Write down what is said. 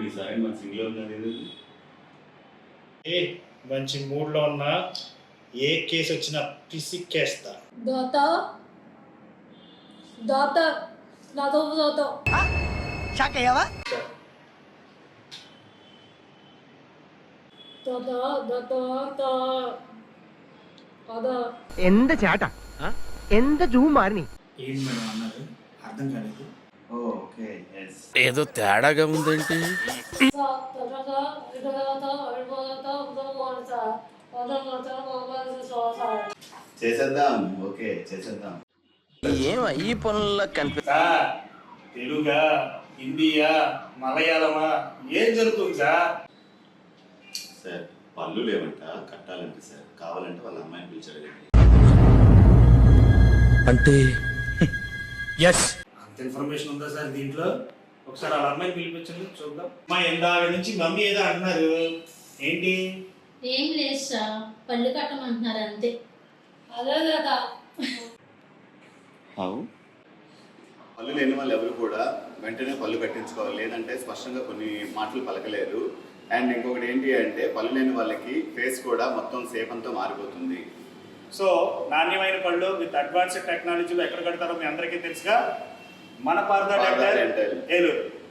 ఈసారి మన సింగిల్ ఉన్నది. ఏ మంచి మూడ్లో ఉన్నా ఏ కేసు వచ్చినా పిసిక్కేస్తా. दाता दाता दाता दाता షాక్ అయ్యావా? दाता दाता दाता ఎంత చేట ఎంత జూ మారిని. ఏంటి మేడం అన్నారు? అర్థం కాలేదు. Okay yes. ఏదో తేడాగా ఉందేంటి? చేసేద్దాం. ఓకే చేసేద్దాం. ఏం ఈ పనుల్లో సార్ తెలుగా హిందీయా మలయాళమా ఏం జరుగుతుంది సార్? సార్ పళ్ళు లేవంట కట్టాలంటే సార్ కావాలంటే వాళ్ళ అమ్మాయిని పిలిచాడు. అంటే అంత ఇన్ఫర్మేషన్ ఉందా సార్ దీంట్లో? ఒకసారి వాళ్ళ అమ్మాయిని పిలిపించండి చూద్దాం. మా ఎందాక నుంచి మమ్మీ ఏదో అంటున్నారు, ఏంటి? ఏం లేదు సార్, పళ్ళు కట్టమంటున్నారు అంతే. అదే కదా. పళ్ళు లేని వాళ్ళు ఎవరు కూడా వెంటనే పళ్ళు కట్టించుకోవాలి, లేదంటే స్పష్టంగా కొన్ని మాటలు పలకలేరు. అండ్ ఇంకొకటి ఏంటి అంటే పళ్ళు లేని వాళ్ళకి ఫేస్ కూడా మొత్తం సేప్ అంతా మారిపోతుంది. సో నాణ్యమైన పళ్ళు విత్ అడ్వాన్స్డ్ టెక్నాలజీలో ఎక్కడ కడతారో మీ అందరికీ తెలుసుగా. మన పార్థ డెంటల్ ఏలూరు.